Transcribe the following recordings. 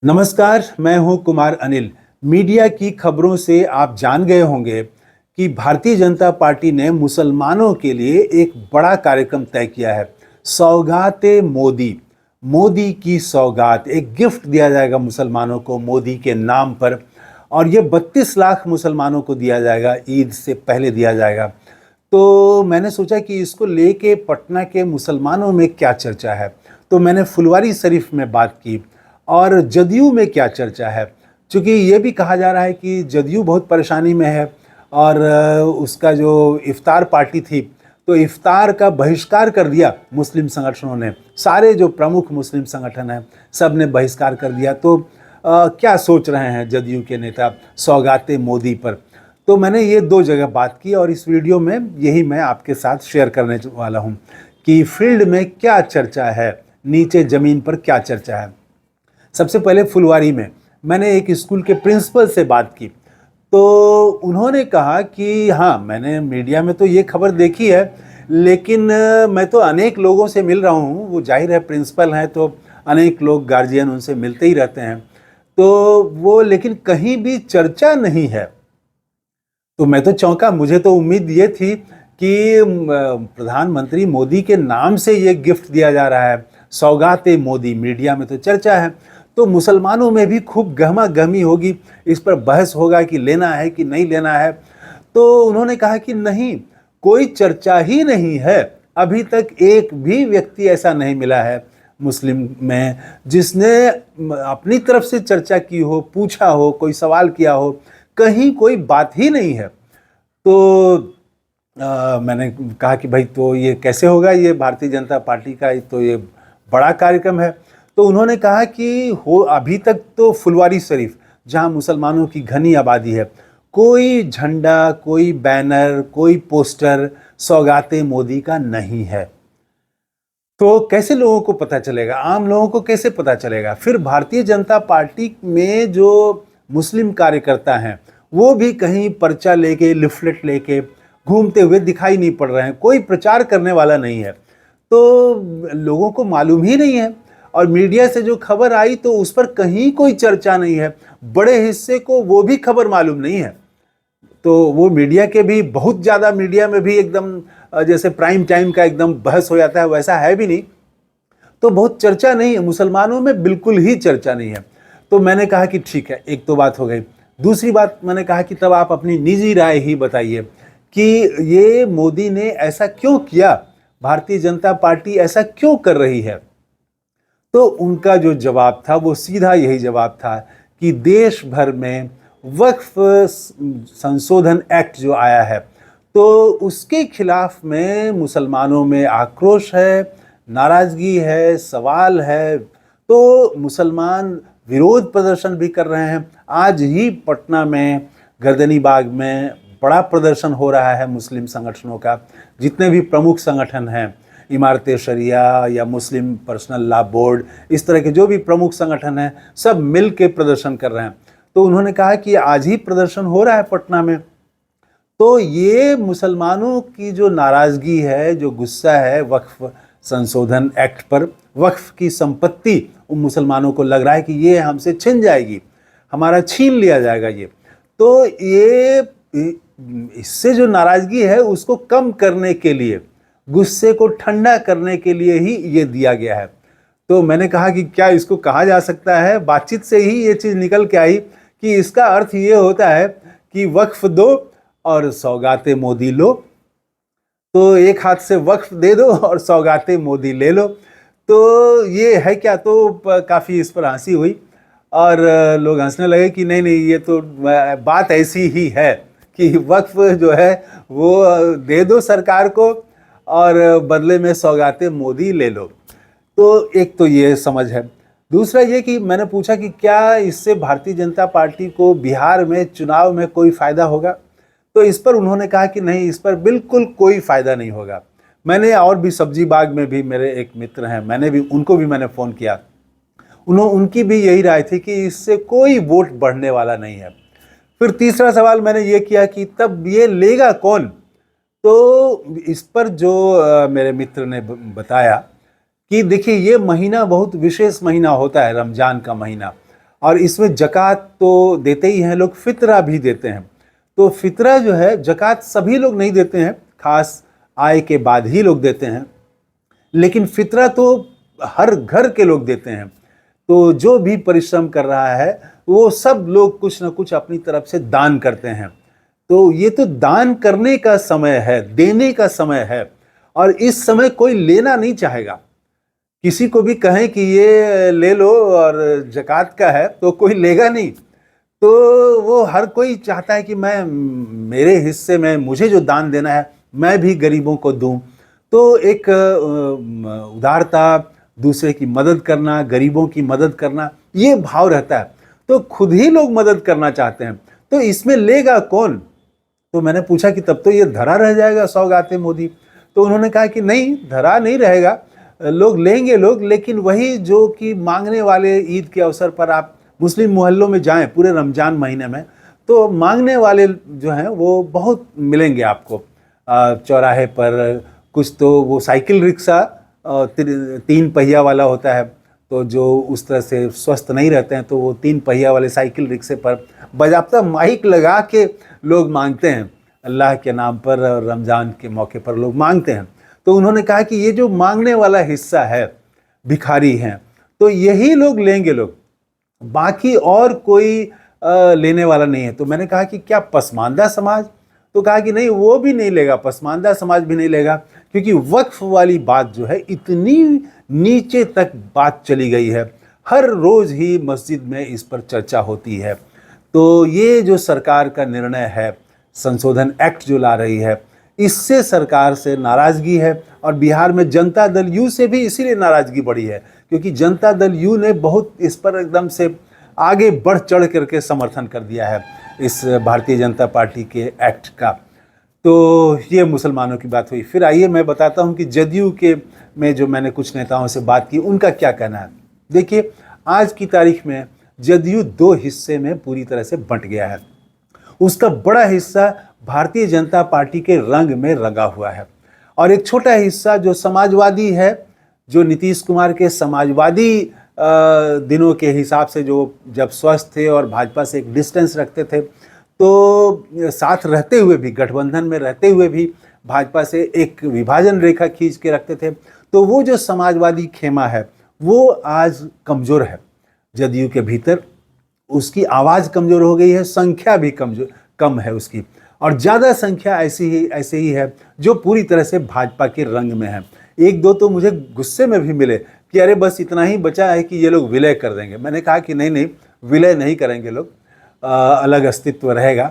नमस्कार, मैं हूं कुमार अनिल। मीडिया की खबरों से आप जान गए होंगे कि भारतीय जनता पार्टी ने मुसलमानों के लिए एक बड़ा कार्यक्रम तय किया है। सौगाते मोदी, मोदी की सौगात, एक गिफ्ट दिया जाएगा मुसलमानों को मोदी के नाम पर, और ये 32 लाख मुसलमानों को दिया जाएगा, ईद से पहले दिया जाएगा। तो मैंने सोचा कि इसको लेके पटना के मुसलमानों में क्या चर्चा है, तो मैंने फुलवारी शरीफ में बात की। और जदयू में क्या चर्चा है, क्योंकि ये भी कहा जा रहा है कि जदयू बहुत परेशानी में है और उसका जो इफ्तार पार्टी थी, तो इफ्तार का बहिष्कार कर दिया मुस्लिम संगठनों ने। सारे जो प्रमुख मुस्लिम संगठन हैं सब ने बहिष्कार कर दिया। तो क्या सोच रहे हैं जदयू के नेता सौगाते मोदी पर? तो मैंने ये दो जगह बात की और इस वीडियो में यही मैं आपके साथ शेयर करने वाला हूँ कि फील्ड में क्या चर्चा है, नीचे ज़मीन पर क्या चर्चा है। सबसे पहले फुलवारी में मैंने एक स्कूल के प्रिंसिपल से बात की, तो उन्होंने कहा कि हाँ, मैंने मीडिया में तो ये खबर देखी है, लेकिन मैं तो अनेक लोगों से मिल रहा हूँ। वो जाहिर है प्रिंसिपल हैं तो अनेक लोग गार्जियन उनसे मिलते ही रहते हैं, तो वो लेकिन कहीं भी चर्चा नहीं है। तो मैं तो चौंका। मुझे तो उम्मीद ये थी कि प्रधानमंत्री मोदी के नाम से ये गिफ्ट दिया जा रहा है, सौगाते मोदी, मीडिया में तो चर्चा है, तो मुसलमानों में भी खूब गहमा गहमी होगी, इस पर बहस होगा कि लेना है कि नहीं लेना है। तो उन्होंने कहा कि नहीं, कोई चर्चा ही नहीं है। अभी तक एक भी व्यक्ति ऐसा नहीं मिला है मुस्लिम में जिसने अपनी तरफ से चर्चा की हो, पूछा हो, कोई सवाल किया हो। कहीं कोई बात ही नहीं है। तो मैंने कहा कि भाई, तो ये कैसे होगा, ये भारतीय जनता पार्टी का तो ये बड़ा कार्यक्रम है। तो उन्होंने कहा कि हो अभी तक तो फुलवारी शरीफ, जहां मुसलमानों की घनी आबादी है, कोई झंडा, कोई बैनर, कोई पोस्टर सौगाते मोदी का नहीं है। तो कैसे लोगों को पता चलेगा, आम लोगों को कैसे पता चलेगा? फिर भारतीय जनता पार्टी में जो मुस्लिम कार्यकर्ता हैं वो भी कहीं पर्चा लेके, लिफलेट लेके घूमते हुए दिखाई नहीं पड़ रहे हैं। कोई प्रचार करने वाला नहीं है, तो लोगों को मालूम ही नहीं है। और मीडिया से जो खबर आई तो उस पर कहीं कोई चर्चा नहीं है। बड़े हिस्से को वो भी खबर मालूम नहीं है। तो वो मीडिया के भी बहुत ज़्यादा, मीडिया में भी एकदम जैसे प्राइम टाइम का एकदम बहस हो जाता है, वैसा है भी नहीं। तो बहुत चर्चा नहीं है, मुसलमानों में बिल्कुल ही चर्चा नहीं है। तो मैंने कहा कि ठीक है, एक तो बात हो गई। दूसरी बात मैंने कहा कि तब आप अपनी निजी राय ही बताइए कि ये मोदी ने ऐसा क्यों किया, भारतीय जनता पार्टी ऐसा क्यों कर रही है। तो उनका जो जवाब था वो सीधा यही जवाब था कि देश भर में वक्फ संशोधन एक्ट जो आया है, तो उसके खिलाफ में मुसलमानों में आक्रोश है, नाराज़गी है, सवाल है। तो मुसलमान विरोध प्रदर्शन भी कर रहे हैं। आज ही पटना में गर्दनी बाग में बड़ा प्रदर्शन हो रहा है मुस्लिम संगठनों का। जितने भी प्रमुख संगठन हैं, इमारत शरिया या मुस्लिम पर्सनल लॉ बोर्ड, इस तरह के जो भी प्रमुख संगठन हैं, सब मिल के प्रदर्शन कर रहे हैं। तो उन्होंने कहा कि आज ही प्रदर्शन हो रहा है पटना में। तो ये मुसलमानों की जो नाराज़गी है, जो गुस्सा है वक्फ संशोधन एक्ट पर, वक्फ की संपत्ति उन मुसलमानों को लग रहा है कि ये हमसे छिन जाएगी, हमारा छीन लिया जाएगा ये। तो ये इससे जो नाराज़गी है उसको कम करने के लिए, गुस्से को ठंडा करने के लिए ही ये दिया गया है। तो मैंने कहा कि क्या इसको कहा जा सकता है, बातचीत से ही ये चीज़ निकल के आई कि इसका अर्थ ये होता है कि वक्फ दो और सौगाते मोदी लो। तो एक हाथ से वक्फ दे दो और सौगाते मोदी ले लो। तो ये है क्या? तो काफ़ी इस पर हंसी हुई और लोग हंसने लगे कि नहीं नहीं, ये तो बात ऐसी ही है कि वक्फ जो है वो दे दो सरकार को और बदले में सौगाते मोदी ले लो। तो एक तो ये समझ है। दूसरा ये कि मैंने पूछा कि क्या इससे भारतीय जनता पार्टी को बिहार में चुनाव में कोई फ़ायदा होगा, तो इस पर उन्होंने कहा कि नहीं, इस पर बिल्कुल कोई फ़ायदा नहीं होगा। मैंने और भी सब्जी बाग में भी मेरे एक मित्र हैं, उनको भी मैंने फ़ोन किया, उनकी भी यही राय थी कि इससे कोई वोट बढ़ने वाला नहीं है। फिर तीसरा सवाल मैंने ये किया कि तब ये लेगा कौन? तो इस पर जो मेरे मित्र ने बताया कि देखिए, ये महीना बहुत विशेष महीना होता है, रमज़ान का महीना, और इसमें जकात तो देते ही हैं लोग, फितरा भी देते हैं। तो फितरा जो है, जकात सभी लोग नहीं देते हैं, खास आय के बाद ही लोग देते हैं, लेकिन फितरा तो हर घर के लोग देते हैं। तो जो भी परिश्रम कर रहा है वो सब लोग कुछ ना कुछ अपनी तरफ से दान करते हैं। तो ये तो दान करने का समय है, देने का समय है, और इस समय कोई लेना नहीं चाहेगा। किसी को भी कहें कि ये ले लो और ज़कात का है तो कोई लेगा नहीं। तो वो हर कोई चाहता है कि मैं, मेरे हिस्से में मुझे जो दान देना है मैं भी गरीबों को दूं। तो एक उदारता, दूसरे की मदद करना, गरीबों की मदद करना, ये भाव रहता है। तो खुद ही लोग मदद करना चाहते हैं, तो इसमें लेगा कौन? तो मैंने पूछा कि तब तो ये धरा रह जाएगा सौगाते मोदी। तो उन्होंने कहा कि नहीं, धरा नहीं रहेगा, लोग लेंगे लोग, लेकिन वही जो कि मांगने वाले, ईद के अवसर पर आप मुस्लिम मोहल्लों में जाएं पूरे रमजान महीने में, तो मांगने वाले जो हैं वो बहुत मिलेंगे आपको। चौराहे पर कुछ तो वो साइकिल रिक्शा 3 पहिया वाला होता है, तो जो उस तरह से स्वस्थ नहीं रहते हैं तो वो 3 पहिया वाले साइकिल रिक्शे पर बाज़ाब्ता माइक लगा के लोग मांगते हैं, अल्लाह के नाम पर, और रमज़ान के मौके पर लोग मांगते हैं। तो उन्होंने कहा कि ये जो मांगने वाला हिस्सा है, भिखारी हैं, तो यही लोग लेंगे लोग, बाकी और कोई लेने वाला नहीं है। तो मैंने कहा कि क्या पसमानदा समाज? तो कहा कि नहीं, वो भी नहीं लेगा, पसमानदा समाज भी नहीं लेगा, क्योंकि वक्फ वाली बात जो है इतनी नीचे तक बात चली गई है, हर रोज़ ही मस्जिद में इस पर चर्चा होती है। तो ये जो सरकार का निर्णय है, संशोधन एक्ट जो ला रही है, इससे सरकार से नाराज़गी है, और बिहार में जनता दल यू से भी इसीलिए नाराज़गी बढ़ी है, क्योंकि जनता दल यू ने बहुत इस पर एकदम से आगे बढ़ चढ़ करके समर्थन कर दिया है इस भारतीय जनता पार्टी के एक्ट का। तो ये मुसलमानों की बात हुई। फिर आइए मैं बताता हूँ कि जदयू के में जो मैंने कुछ नेताओं से बात की, उनका क्या कहना है। देखिए, आज की तारीख में जदयू 2 हिस्से में पूरी तरह से बंट गया है। उसका बड़ा हिस्सा भारतीय जनता पार्टी के रंग में रंगा हुआ है, और एक छोटा हिस्सा जो समाजवादी है, जो नीतीश कुमार के समाजवादी दिनों के हिसाब से, जो जब स्वस्थ थे और भाजपा से एक डिस्टेंस रखते थे, तो साथ रहते हुए भी, गठबंधन में रहते हुए भी भाजपा से एक विभाजन रेखा खींच के रखते थे, तो वो जो समाजवादी खेमा है वो आज कमज़ोर है जदयू के भीतर। उसकी आवाज़ कमज़ोर हो गई है, संख्या भी कम है उसकी, और ज़्यादा संख्या ऐसे ही है जो पूरी तरह से भाजपा के रंग में है। 1-2 तो मुझे गुस्से में भी मिले कि अरे बस इतना ही बचा है कि ये लोग विलय कर देंगे। मैंने कहा कि नहीं, विलय नहीं करेंगे लोग, अलग अस्तित्व रहेगा।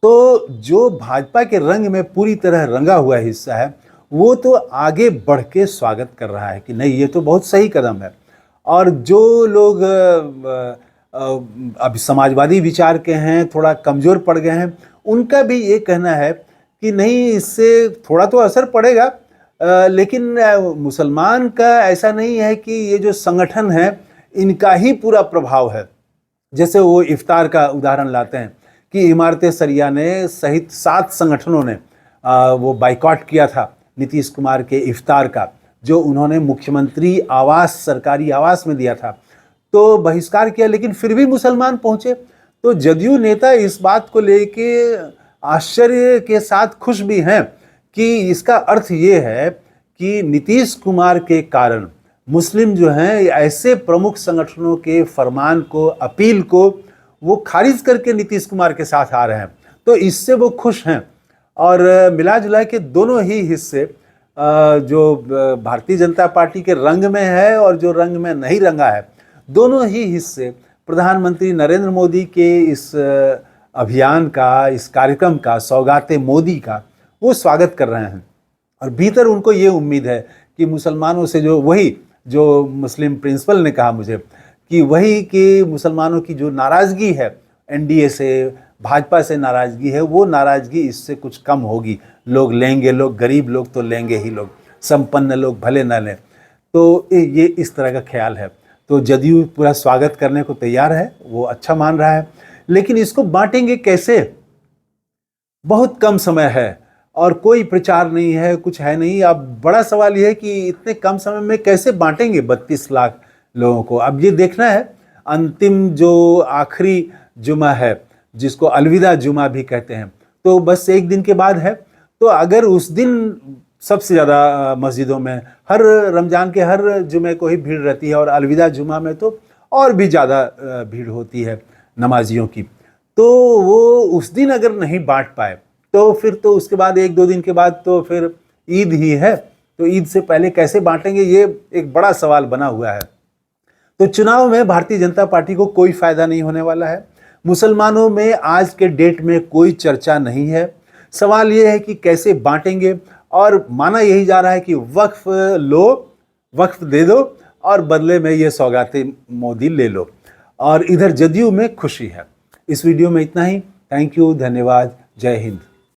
तो जो भाजपा के रंग में पूरी तरह रंगा हुआ हिस्सा है, वो तो आगे बढ़ के स्वागत कर रहा है कि नहीं, ये तो बहुत सही कदम है। और जो लोग अब समाजवादी विचार के हैं, थोड़ा कमज़ोर पड़ गए हैं, उनका भी ये कहना है कि नहीं, इससे थोड़ा तो असर पड़ेगा, लेकिन मुसलमान का ऐसा नहीं है कि ये जो संगठन है इनका ही पूरा प्रभाव है। जैसे वो इफ्तार का उदाहरण लाते हैं कि इमारत सरिया ने सहित 7 संगठनों ने वो बाइकॉट किया था नीतीश कुमार के इफ्तार का, जो उन्होंने मुख्यमंत्री आवास, सरकारी आवास में दिया था, तो बहिष्कार किया, लेकिन फिर भी मुसलमान पहुंचे। तो जदयू नेता इस बात को लेके आश्चर्य के साथ खुश भी हैं कि इसका अर्थ ये है कि नीतीश कुमार के कारण मुस्लिम जो हैं ऐसे प्रमुख संगठनों के फरमान को, अपील को वो खारिज करके नीतीश कुमार के साथ आ रहे हैं, तो इससे वो खुश हैं। और मिला जुला के दोनों ही हिस्से, जो भारतीय जनता पार्टी के रंग में है और जो रंग में नहीं रंगा है, दोनों ही हिस्से प्रधानमंत्री नरेंद्र मोदी के इस अभियान का, इस कार्यक्रम का, सौगाते मोदी का, वो स्वागत कर रहे हैं। और भीतर उनको ये उम्मीद है कि मुसलमानों से जो मुस्लिम प्रिंसिपल ने कहा मुझे कि वही कि मुसलमानों की जो नाराज़गी है एनडीए से, भाजपा से नाराज़गी है, वो नाराज़गी इससे कुछ कम होगी। लोग लेंगे, लोग गरीब लोग तो लेंगे ही, लोग संपन्न लोग भले ना लें। तो ये इस तरह का ख्याल है। तो जदयू पूरा स्वागत करने को तैयार है, वो अच्छा मान रहा है, लेकिन इसको बांटेंगे कैसे? बहुत कम समय है और कोई प्रचार नहीं है, कुछ है नहीं। अब बड़ा सवाल यह है कि इतने कम समय में कैसे बांटेंगे 32 लाख लोगों को। अब ये देखना है अंतिम जो आखिरी जुमा है, जिसको अलविदा जुमा भी कहते हैं, तो बस एक दिन के बाद है। तो अगर उस दिन सबसे ज़्यादा मस्जिदों में हर रमज़ान के हर जुमे को ही भीड़ रहती है और अलविदा जुमा में तो और भी ज़्यादा भीड़ होती है नमाजियों की। तो वो उस दिन अगर नहीं बांट पाए तो फिर तो उसके बाद एक दो दिन के बाद तो फिर ईद ही है, तो ईद से पहले कैसे बांटेंगे, ये एक बड़ा सवाल बना हुआ है। तो चुनाव में भारतीय जनता पार्टी को कोई फायदा नहीं होने वाला है। मुसलमानों में आज के डेट में कोई चर्चा नहीं है। सवाल ये है कि कैसे बांटेंगे, और माना यही जा रहा है कि वक्फ लो, वक्फ दे दो और बदले में ये सौगातें मोदी ले लो, और इधर जदयू में खुशी है। इस वीडियो में इतना ही। थैंक यू, धन्यवाद, जय हिंद।